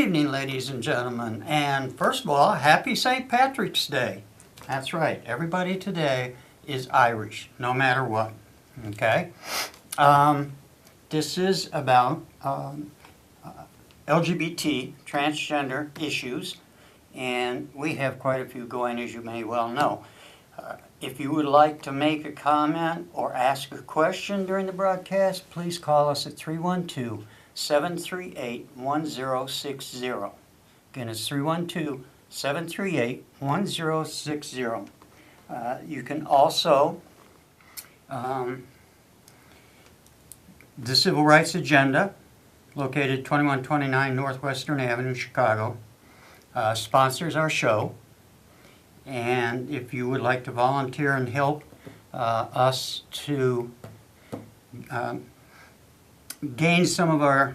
evening, ladies and gentlemen, and first of all, happy St. Patrick's Day. That's right, everybody today is Irish, no matter what, okay? This is about LGBT, transgender issues, and we have quite a few going, as you may well know. If you would like to make a comment or ask a question during the broadcast, please call us at 312-738-1060. Again, it's 312-738-1060. You can also, the Civil Rights Agenda, located 2129 Northwestern Avenue, Chicago, sponsors our show. And if you would like to volunteer and help us to gain some of our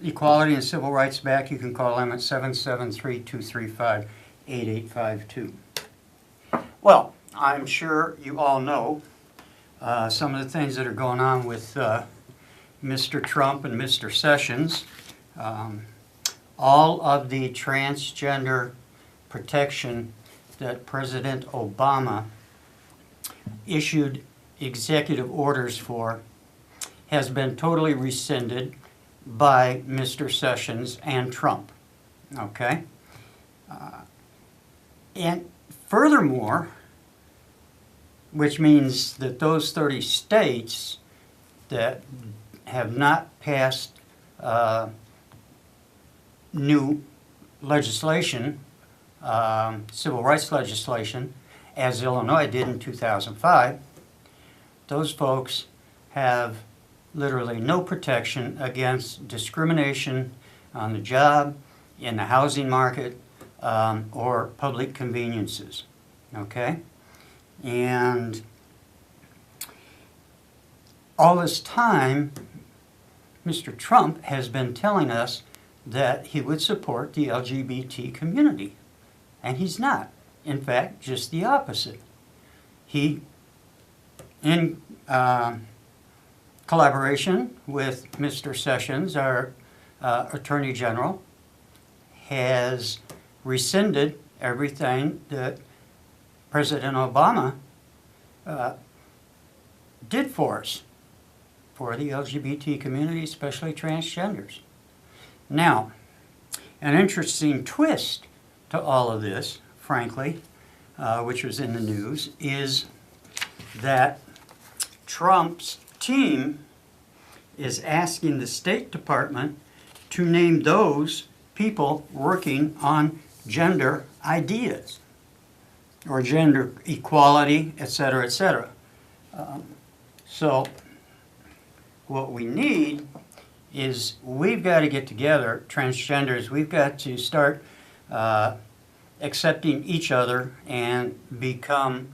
equality and civil rights back, you can call them at 773-235-8852. Well, I'm sure you all know some of the things that are going on with Mr. Trump and Mr. Sessions. All of the transgender protection that President Obama issued executive orders for has been totally rescinded by Mr. Sessions and Trump. Okay? And furthermore, which means that those 30 states that have not passed new legislation, civil rights legislation, as Illinois did in 2005, those folks have literally no protection against discrimination on the job, in the housing market, or public conveniences. Okay? And all this time, Mr. Trump has been telling us that he would support the LGBT community. And he's not. In fact, just the opposite. He, in collaboration with Mr. Sessions, our Attorney General, has rescinded everything that President Obama did for us, for the LGBT community, especially transgenders. Now, an interesting twist to all of this, frankly, which was in the news, is that Trump's team is asking the State Department to name those people working on gender ideas or gender equality, etc., etc. So what we need is we've got to get together, transgenders, we've got to start accepting each other and become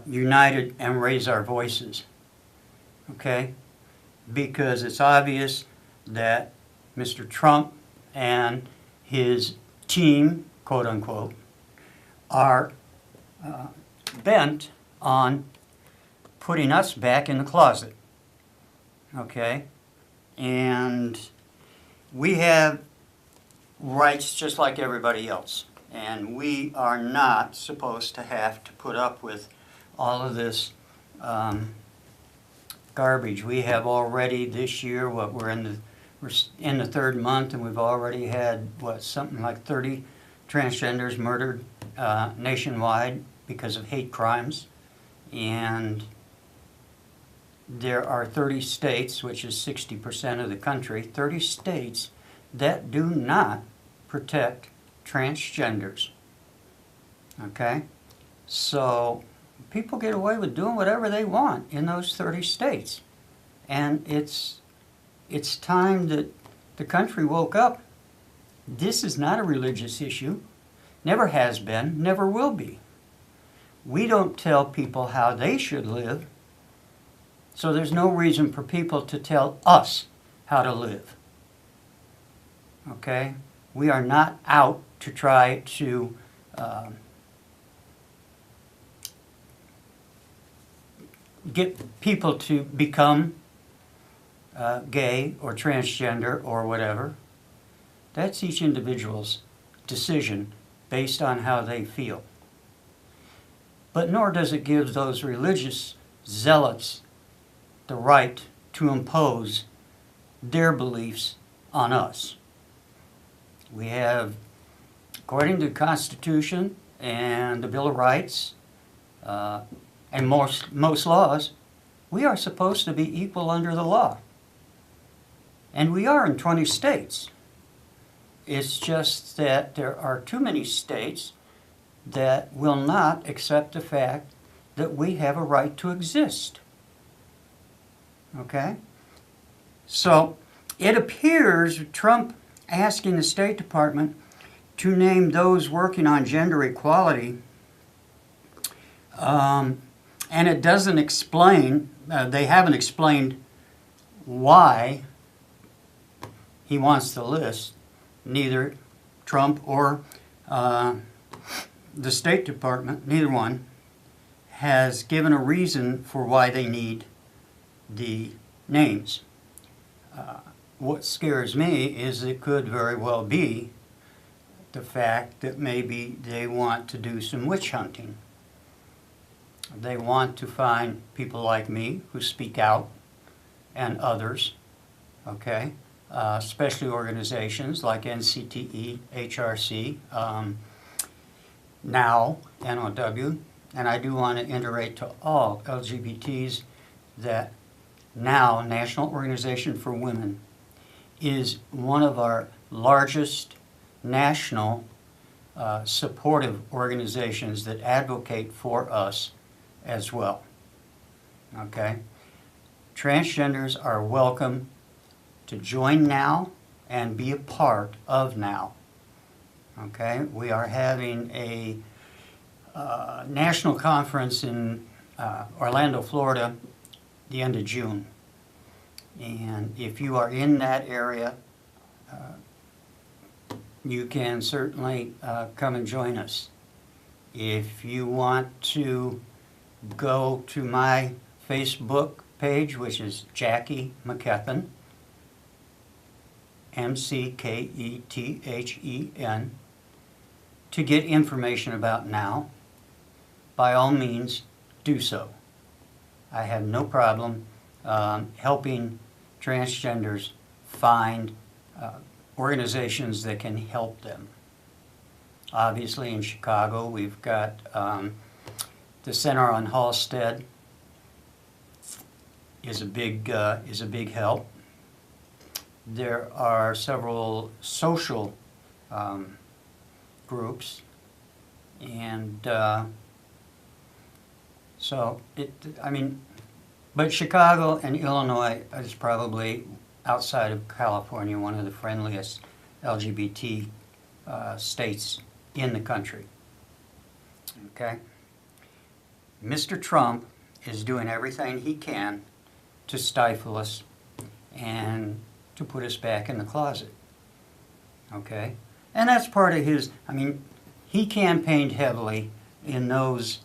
united and raise our voices, okay? Because it's obvious that Mr. Trump and his team, quote unquote, are bent on putting us back in the closet, okay? And we have rights just like everybody else. And we are not supposed to have to put up with all of this garbage. We have already this year, we're in the third month, and we've already had, something like 30 transgenders murdered nationwide because of hate crimes. And there are 30 states, which is 60% of the country, 30 states that do not protect transgenders. Okay? So people get away with doing whatever they want in those 30 states. And it's time that the country woke up. This is not a religious issue. Never has been, never will be. We don't tell people how they should live. So there's no reason for people to tell us how to live. Okay? We are not out to try to get people to become gay or transgender or whatever. That's each individual's decision based on how they feel. But nor does it give those religious zealots the right to impose their beliefs on us. We have, according to the Constitution and the Bill of Rights, and most laws, we are supposed to be equal under the law. And we are in 20 states. It's just that there are too many states that will not accept the fact that we have a right to exist. Okay? So it appears Trump asking the State Department to name those working on gender equality, and it doesn't explain, they haven't explained why he wants the list. Neither Trump or the State Department, neither one, has given a reason for why they need the names. What scares me is it could very well be the fact that maybe they want to do some witch hunting. They want to find people like me who speak out and others, okay? Especially organizations like NCTE, HRC, NOW, NOW, and I do want to iterate to all LGBTs that NOW, National Organization for Women, is one of our largest national supportive organizations that advocate for us as well. Okay? Transgenders are welcome to join NOW and be a part of NOW. Okay? We are having a national conference in Orlando, Florida, the end of June. And if you are in that area, you can certainly come and join us. If you want to go to my Facebook page, which is Jackie McKethen, McKethen, to get information about NOW, by all means, do so. I have no problem helping transgenders find organizations that can help them. Obviously, in Chicago, we've got the Center on Halsted is a big help. There are several social groups, and but Chicago and Illinois is probably, outside of California, one of the friendliest LGBT states in the country. Okay? Mr. Trump is doing everything he can to stifle us and to put us back in the closet. Okay? And that's part of his, he campaigned heavily in those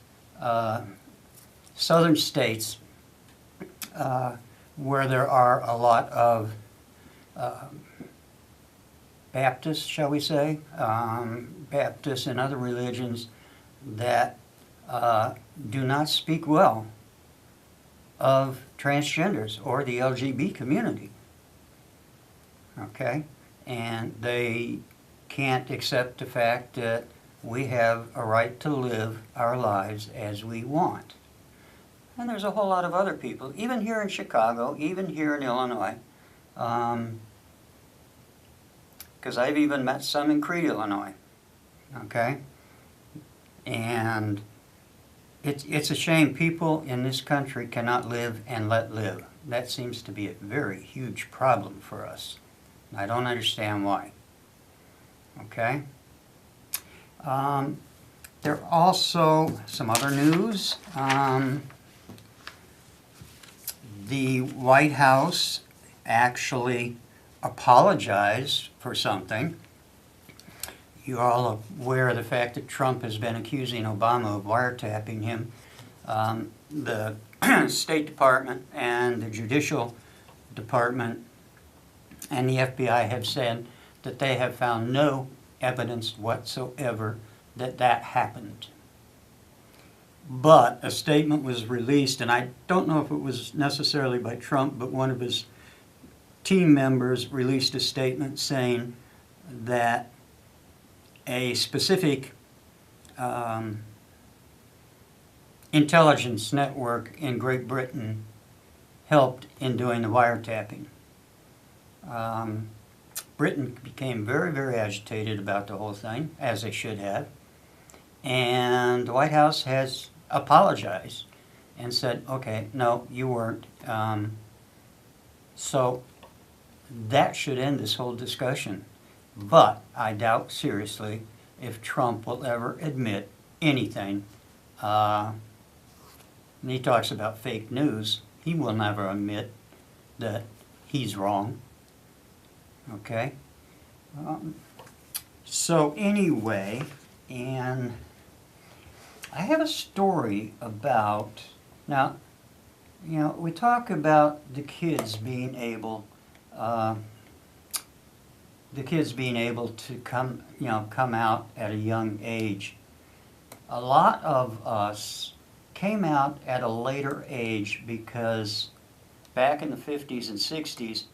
southern states where there are a lot of Baptists, shall we say, Baptists and other religions that do not speak well of transgenders or the LGBT community. Okay? And they can't accept the fact that we have a right to live our lives as we want. And there's a whole lot of other people, even here in Chicago, even here in Illinois, because I've even met some in Crete, Illinois. Okay? And it's a shame people in this country cannot live and let live. That seems to be a very huge problem for us. I don't understand why. Okay? There are also some other news. The White House actually apologized for something. You're all aware of the fact that Trump has been accusing Obama of wiretapping him. The State Department and the Judicial Department and the FBI have said that they have found no evidence whatsoever that that happened. But a statement was released, and I don't know if it was necessarily by Trump, but one of his team members released a statement saying that a specific intelligence network in Great Britain helped in doing the wiretapping. Britain became very, very agitated about the whole thing, as they should have. And the White House has apologized and said, okay, no, you weren't. So that should end this whole discussion. But I doubt seriously if Trump will ever admit anything. And he talks about fake news. He will never admit that he's wrong. Okay? So anyway, and I have a story about, now, you know, we talk about the kids being able to come out at a young age. A lot of us came out at a later age because back in the 50s and 60s,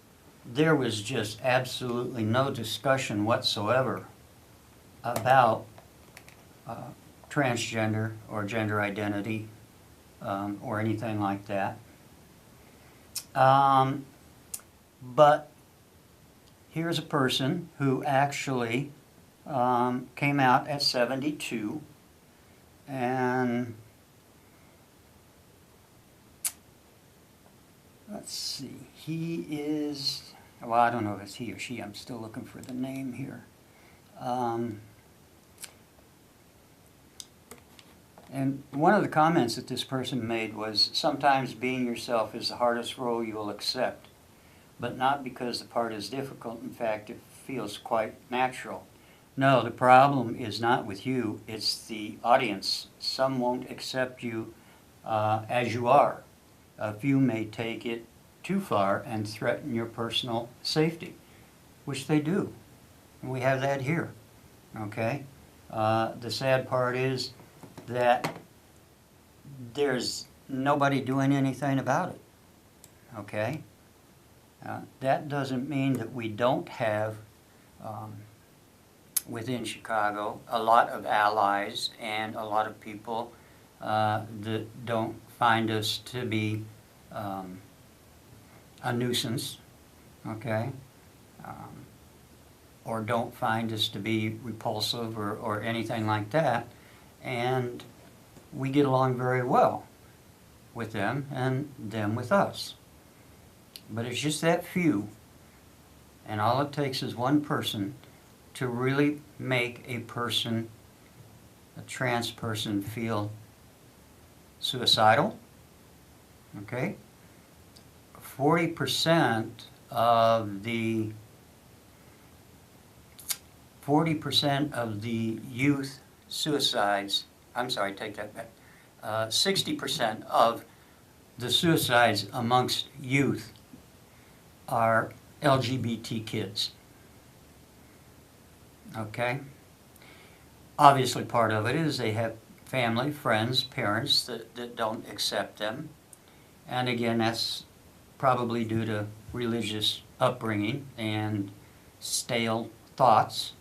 there was just absolutely no discussion whatsoever about transgender or gender identity or anything like that. But here's a person who actually came out at 72, and let's see, he is, well, I don't know if it's he or she, I'm still looking for the name here. And one of the comments that this person made was, sometimes being yourself is the hardest role you will accept, but not because the part is difficult. In fact, it feels quite natural. No, the problem is not with you, it's the audience. Some won't accept you as you are. A few may take it too far and threaten your personal safety, which they do. And we have that here, okay? The sad part is that there's nobody doing anything about it, okay? That doesn't mean that we don't have, within Chicago, a lot of allies and a lot of people that don't find us to be a nuisance, okay? Or don't find us to be repulsive or anything like that. And we get along very well with them and them with us. But it's just that few, and all it takes is one person to really make a person, a trans person, feel suicidal, okay? 40% of the youth suicides, I'm sorry, take that back. 60% of the suicides amongst youth are LGBT kids. Okay? Obviously part of it is they have family, friends, parents that don't accept them. And again, that's probably due to religious upbringing and stale thoughts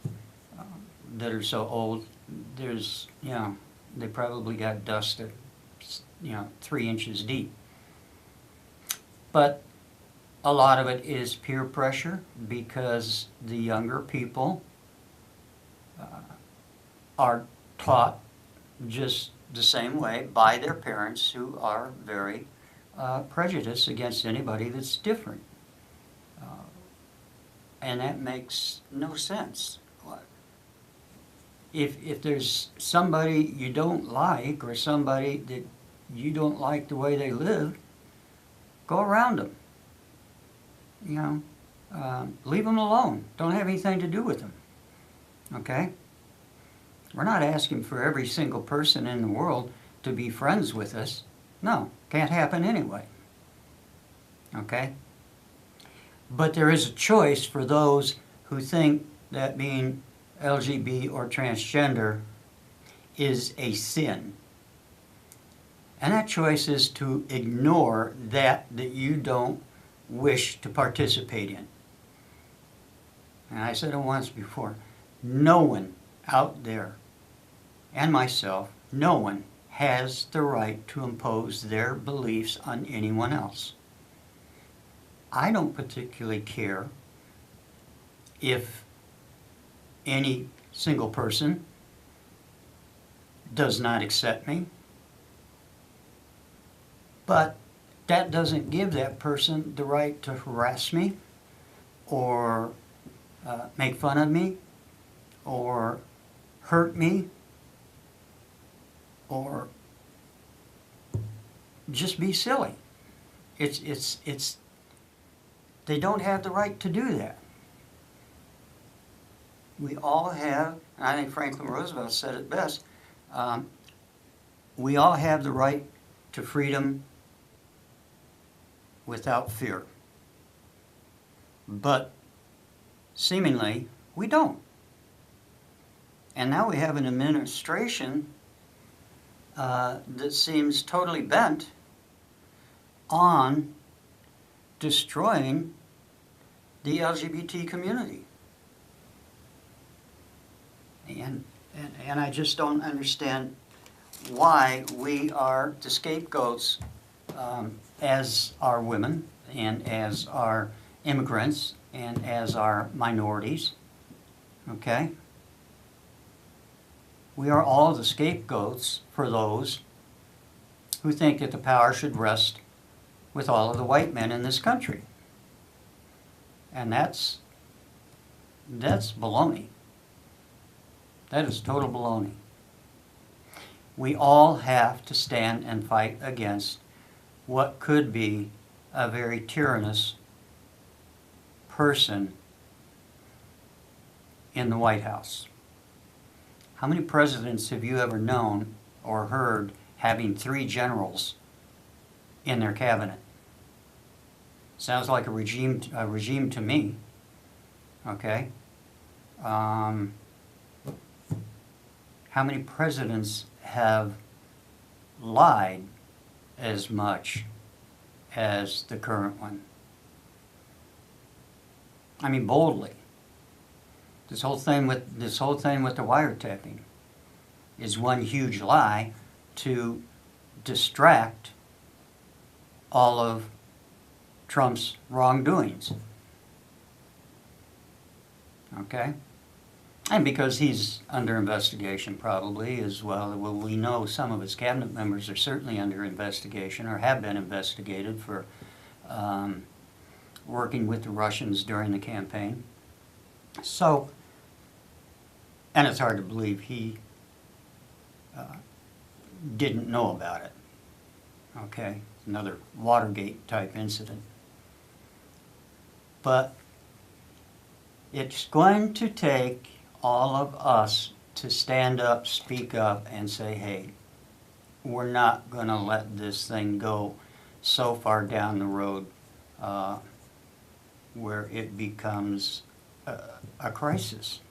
that are so old. There's, you know, they probably got dust that, 3 inches deep. But a lot of it is peer pressure because the younger people are taught just the same way by their parents, who are very prejudiced against anybody that's different. And that makes no sense. If there's somebody you don't like or somebody that you don't like the way they live, go around them. Leave them alone. Don't have anything to do with them. Okay? We're not asking for every single person in the world to be friends with us. No, can't happen anyway. Okay? But there is a choice for those who think that being LGBT or transgender is a sin. And that choice is to ignore that you don't wish to participate in. And I said it once before, no one out there, and myself, no one has the right to impose their beliefs on anyone else. I don't particularly care if any single person does not accept me, but that doesn't give that person the right to harass me or make fun of me or hurt me or just be silly. They don't have the right to do that. We all have, and I think Franklin Roosevelt said it best, we all have the right to freedom without fear. But seemingly, we don't. And now we have an administration that seems totally bent on destroying the LGBT community. And I just don't understand why we are the scapegoats as our women and as our immigrants and as our minorities, okay? We are all the scapegoats for those who think that the power should rest with all of the white men in this country. And that's baloney. That is total baloney. We all have to stand and fight against what could be a very tyrannous person in the White House. How many presidents have you ever known or heard having 3 generals in their cabinet? Sounds like a regime to me. Okay. How many presidents have lied as much as the current one? I mean, boldly. This whole thing with the wiretapping is one huge lie to distract all of Trump's wrongdoings. Okay? And because he's under investigation probably as well. Well, we know some of his cabinet members are certainly under investigation or have been investigated for working with the Russians during the campaign. So, and it's hard to believe he didn't know about it. Okay? Another Watergate type incident. But it's going to take all of us to stand up, speak up, and say, hey, we're not going to let this thing go so far down the road where it becomes a crisis.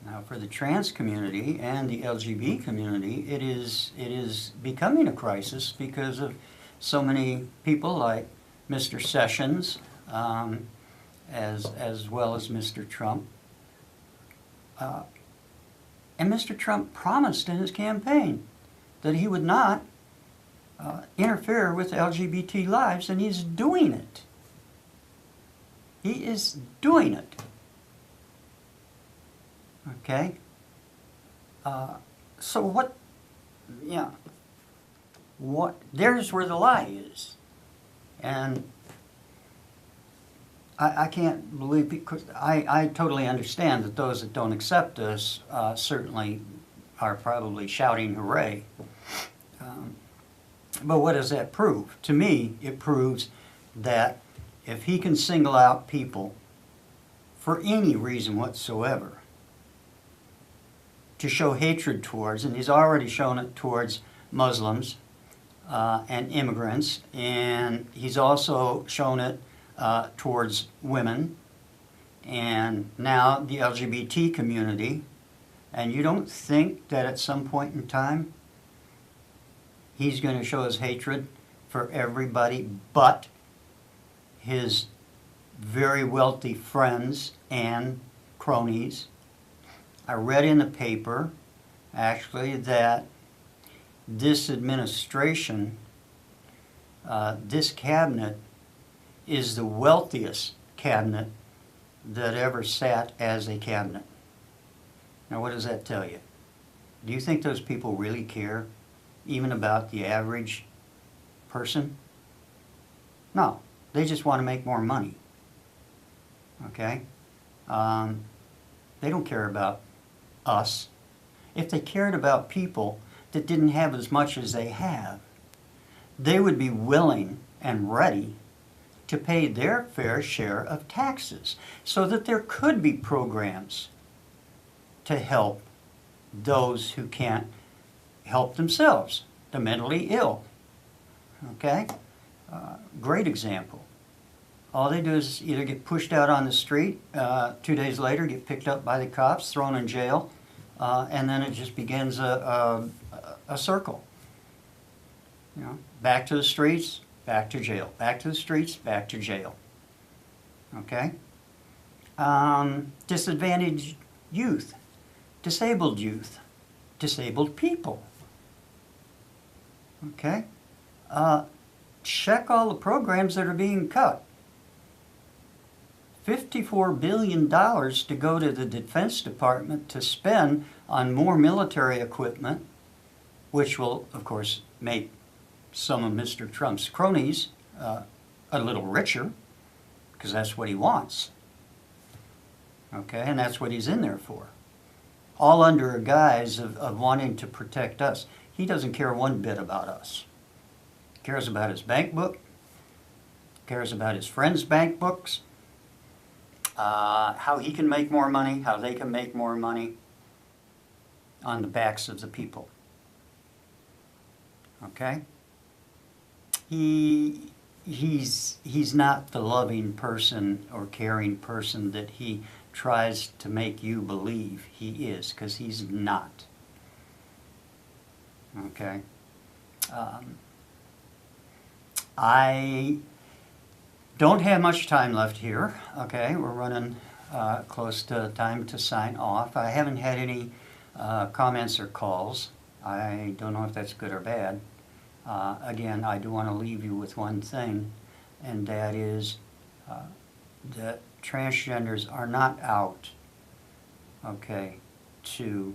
Now, for the trans community and the LGBT community, it is becoming a crisis because of so many people like Mr. Sessions, as well as Mr. Trump. And Mr. Trump promised in his campaign that he would not interfere with LGBT lives, and he's doing it. He is doing it. Okay? So what, there's where the lie is. And I can't believe, because I totally understand that those that don't accept us certainly are probably shouting hooray. But what does that prove? To me, it proves that if he can single out people for any reason whatsoever to show hatred towards, and he's already shown it towards Muslims and immigrants, and he's also shown it towards women and now the LGBT community, and you don't think that at some point in time he's going to show his hatred for everybody but his very wealthy friends and cronies? I read in the paper, actually, that this administration, this cabinet, is the wealthiest cabinet that ever sat as a cabinet. Now, what does that tell you? Do you think those people really care, even about the average person? No, they just want to make more money. Okay? They don't care about us. If they cared about people that didn't have as much as they have, they would be willing and ready to pay their fair share of taxes so that there could be programs to help those who can't help themselves, the mentally ill. Okay? Great example. All they do is either get pushed out on the street, 2 days later get picked up by the cops, thrown in jail, and then it just begins a circle. You know, back to the streets, back to jail. Back to the streets, back to jail. Okay? Disadvantaged youth, disabled people. Okay? Check all the programs that are being cut. $54 billion to go to the Defense Department to spend on more military equipment, which will, of course, make some of Mr. Trump's cronies a little richer, because that's what he wants. Okay, and that's what he's in there for. All under a guise of wanting to protect us. He doesn't care one bit about us. He cares about his bank book, cares about his friends' bank books, how he can make more money, how they can make more money on the backs of the people. Okay? He's not the loving person or caring person that he tries to make you believe he is, because he's not. Okay? I don't have much time left here. Okay, we're running close to time to sign off. I haven't had any comments or calls. I don't know if that's good or bad. Again, I do want to leave you with one thing, and that is that transgenders are not out, okay, to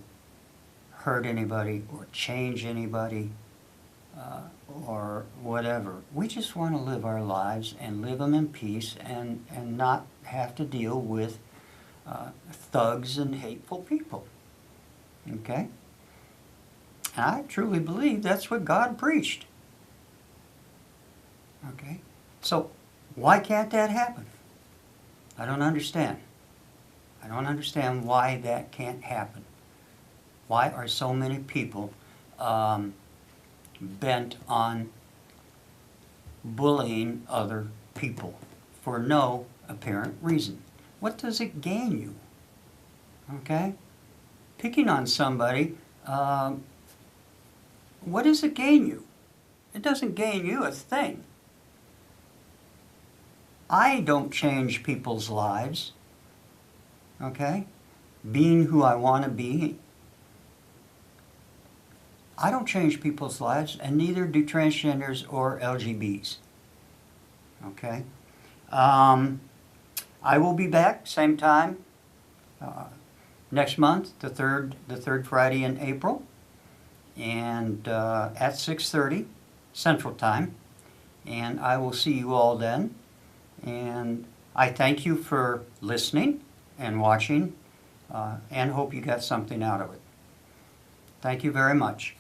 hurt anybody or change anybody or whatever. We just want to live our lives and live them in peace and not have to deal with thugs and hateful people. Okay? And I truly believe that's what God preached. Okay? So, why can't that happen? I don't understand. I don't understand why that can't happen. Why are so many people bent on bullying other people for no apparent reason? What does it gain you? Okay? Picking on somebody, what does it gain you? It doesn't gain you a thing. I don't change people's lives, okay? Being who I want to be. I don't change people's lives, and neither do transgenders or LGBTs, okay? I will be back same time next month, the third Friday in April, and at 6:30 Central Time, and I will see you all then. And I thank you for listening and watching, and hope you got something out of it. Thank you very much.